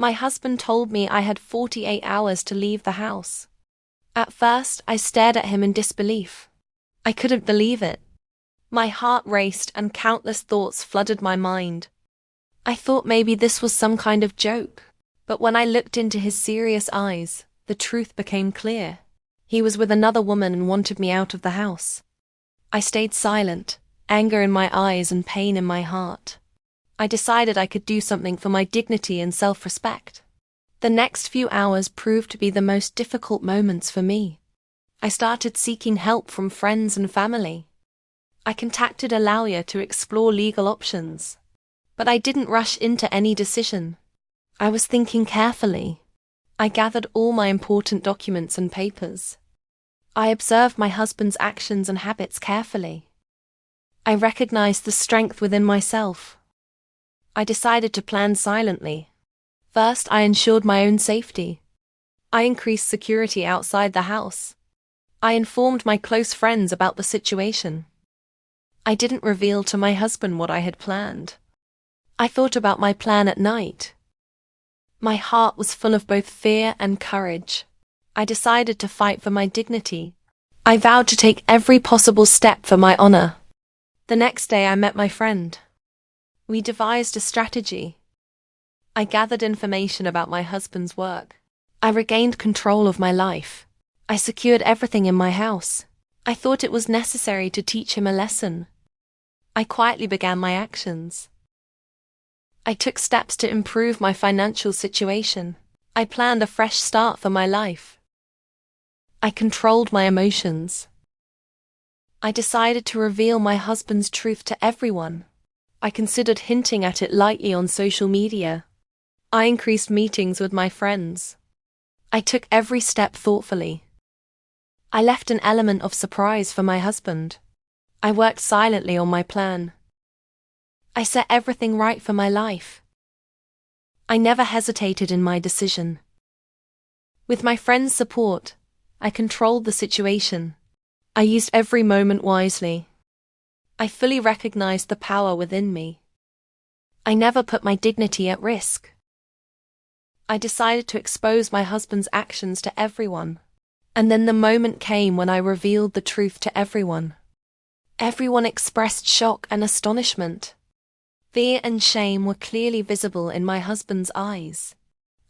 My husband told me I had 48 hours to leave the house. At first, I stared at him in disbelief. I couldn't believe it. My heart raced and countless thoughts flooded my mind. I thought maybe this was some kind of joke. But when I looked into his serious eyes, the truth became clear. He was with another woman and wanted me out of the house. I stayed silent, anger in my eyes and pain in my heart. I decided I could do something for my dignity and self-respect. The next few hours proved to be the most difficult moments for me. I started seeking help from friends and family. I contacted a lawyer to explore legal options. But I didn't rush into any decision. I was thinking carefully. I gathered all my important documents and papers. I observed my husband's actions and habits carefully. I recognized the strength within myself. I decided to plan silently. First, I ensured my own safety. I increased security outside the house. I informed my close friends about the situation. I didn't reveal to my husband what I had planned. I thought about my plan at night. My heart was full of both fear and courage. I decided to fight for my dignity. I vowed to take every possible step for my honor. The next day I met my friend. We devised a strategy. I gathered information about my husband's work. I regained control of my life. I secured everything in my house. I thought it was necessary to teach him a lesson. I quietly began my actions. I took steps to improve my financial situation. I planned a fresh start for my life. I controlled my emotions. I decided to reveal my husband's truth to everyone. I considered hinting at it lightly on social media. I increased meetings with my friends. I took every step thoughtfully. I left an element of surprise for my husband. I worked silently on my plan. I set everything right for my life. I never hesitated in my decision. With my friends' support, I controlled the situation. I used every moment wisely. I fully recognized the power within me. I never put my dignity at risk. I decided to expose my husband's actions to everyone. And then the moment came when I revealed the truth to everyone. Everyone expressed shock and astonishment. Fear and shame were clearly visible in my husband's eyes.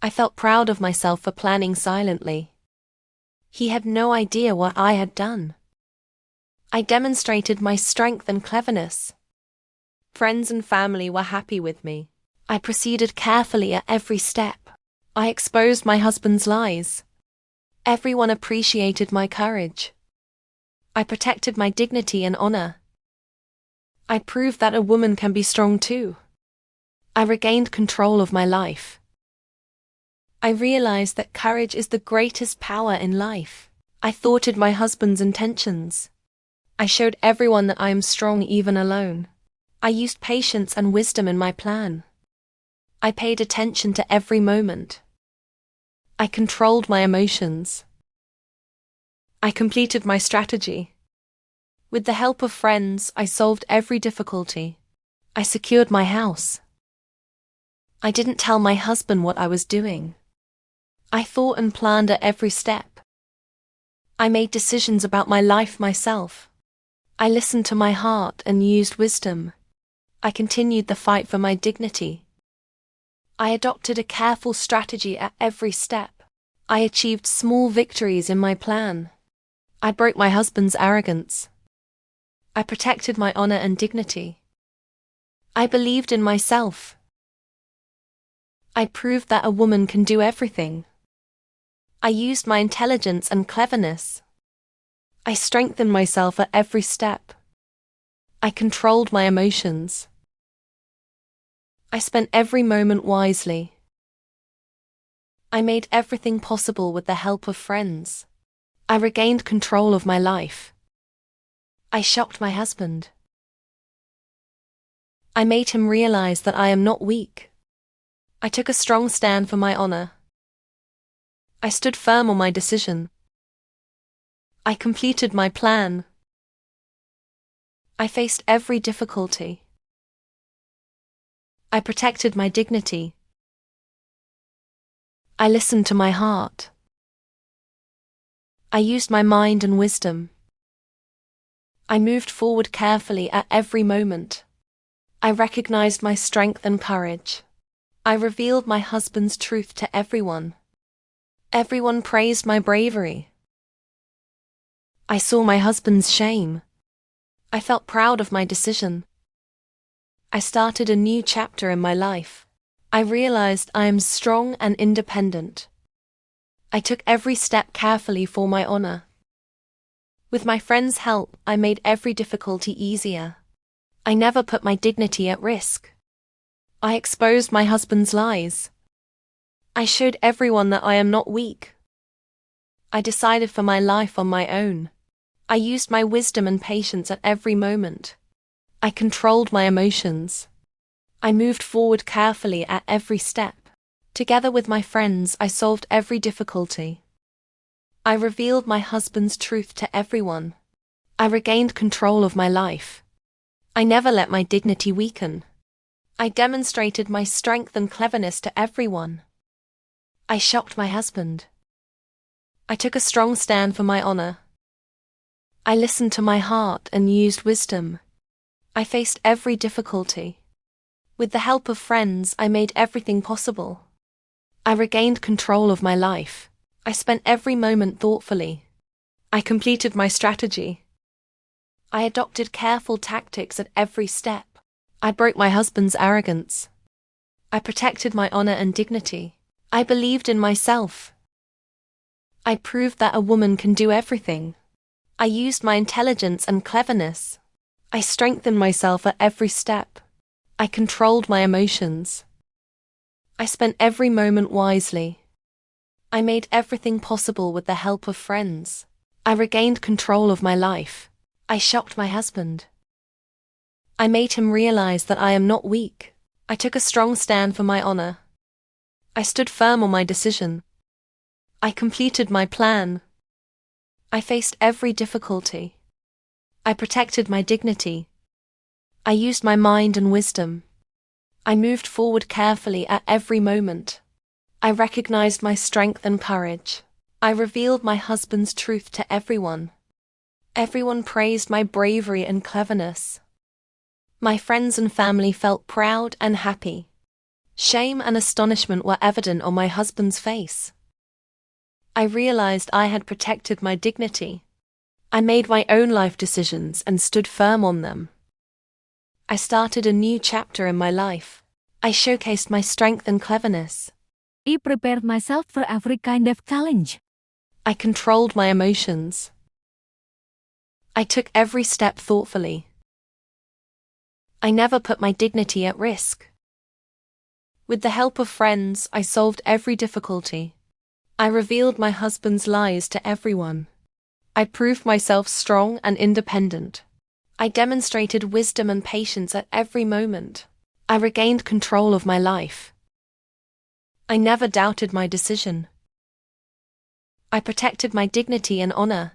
I felt proud of myself for planning silently. He had no idea what I had done. I demonstrated my strength and cleverness. Friends and family were happy with me. I proceeded carefully at every step. I exposed my husband's lies. Everyone appreciated my courage. I protected my dignity and honor. I proved that a woman can be strong too. I regained control of my life. I realized that courage is the greatest power in life. I thwarted my husband's intentions. I showed everyone that I am strong even alone. I used patience and wisdom in my plan. I paid attention to every moment. I controlled my emotions. I completed my strategy. With the help of friends, I solved every difficulty. I secured my house. I didn't tell my husband what I was doing. I thought and planned at every step. I made decisions about my life myself. I listened to my heart and used wisdom. I continued the fight for my dignity. I adopted a careful strategy at every step. I achieved small victories in my plan. I broke my husband's arrogance. I protected my honor and dignity. I believed in myself. I proved that a woman can do everything. I used my intelligence and cleverness. I strengthened myself at every step. I controlled my emotions. I spent every moment wisely. I made everything possible with the help of friends. I regained control of my life. I shocked my husband. I made him realize that I am not weak. I took a strong stand for my honor. I stood firm on my decision. I completed my plan. I faced every difficulty. I protected my dignity. I listened to my heart. I used my mind and wisdom. I moved forward carefully at every moment. I recognized my strength and courage. I revealed my husband's truth to everyone. Everyone praised my bravery. I saw my husband's shame. I felt proud of my decision. I started a new chapter in my life. I realized I am strong and independent. I took every step carefully for my honor. With my friend's help, I made every difficulty easier. I never put my dignity at risk. I exposed my husband's lies. I showed everyone that I am not weak. I decided for my life on my own. I used my wisdom and patience at every moment. I controlled my emotions. I moved forward carefully at every step. Together with my friends, I solved every difficulty. I revealed my husband's truth to everyone. I regained control of my life. I never let my dignity weaken. I demonstrated my strength and cleverness to everyone. I shocked my husband. I took a strong stand for my honor. I listened to my heart and used wisdom. I faced every difficulty. With the help of friends, I made everything possible. I regained control of my life. I spent every moment thoughtfully. I completed my strategy. I adopted careful tactics at every step. I broke my husband's arrogance. I protected my honor and dignity. I believed in myself. I proved that a woman can do everything. I used my intelligence and cleverness. I strengthened myself at every step. I controlled my emotions. I spent every moment wisely. I made everything possible with the help of friends. I regained control of my life. I shocked my husband. I made him realize that I am not weak. I took a strong stand for my honor. I stood firm on my decision. I completed my plan. I faced every difficulty. I protected my dignity. I used my mind and wisdom. I moved forward carefully at every moment. I recognized my strength and courage. I revealed my husband's truth to everyone. Everyone praised my bravery and cleverness. My friends and family felt proud and happy. Shame and astonishment were evident on my husband's face. I realized I had protected my dignity. I made my own life decisions and stood firm on them. I started a new chapter in my life. I showcased my strength and cleverness. I prepared myself for every kind of challenge. I controlled my emotions. I took every step thoughtfully. I never put my dignity at risk. With the help of friends, I solved every difficulty. I revealed my husband's lies to everyone. I proved myself strong and independent. I demonstrated wisdom and patience at every moment. I regained control of my life. I never doubted my decision. I protected my dignity and honor.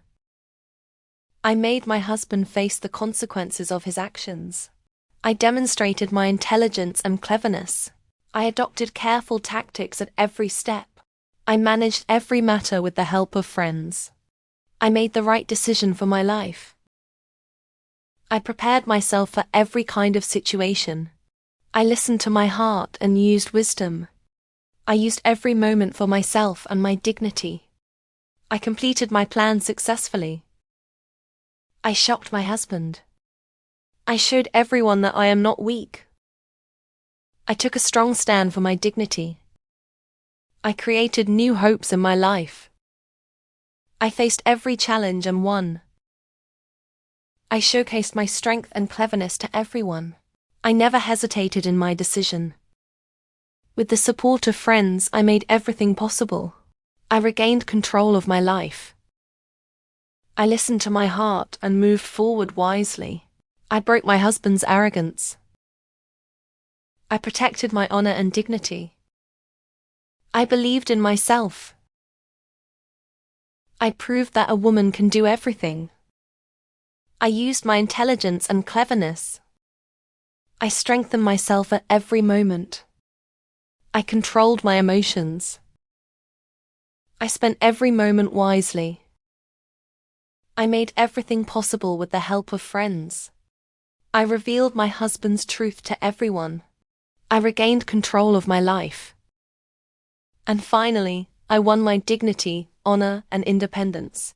I made my husband face the consequences of his actions. I demonstrated my intelligence and cleverness. I adopted careful tactics at every step. I managed every matter with the help of friends. I made the right decision for my life. I prepared myself for every kind of situation. I listened to my heart and used wisdom. I used every moment for myself and my dignity. I completed my plan successfully. I shocked my husband. I showed everyone that I am not weak. I took a strong stand for my dignity. I created new hopes in my life. I faced every challenge and won. I showcased my strength and cleverness to everyone. I never hesitated in my decision. With the support of friends, I made everything possible. I regained control of my life. I listened to my heart and moved forward wisely. I broke my husband's arrogance. I protected my honor and dignity. I believed in myself. I proved that a woman can do everything. I used my intelligence and cleverness. I strengthened myself at every moment. I controlled my emotions. I spent every moment wisely. I made everything possible with the help of friends. I revealed my husband's truth to everyone. I regained control of my life. And finally, I won my dignity, honor, and independence.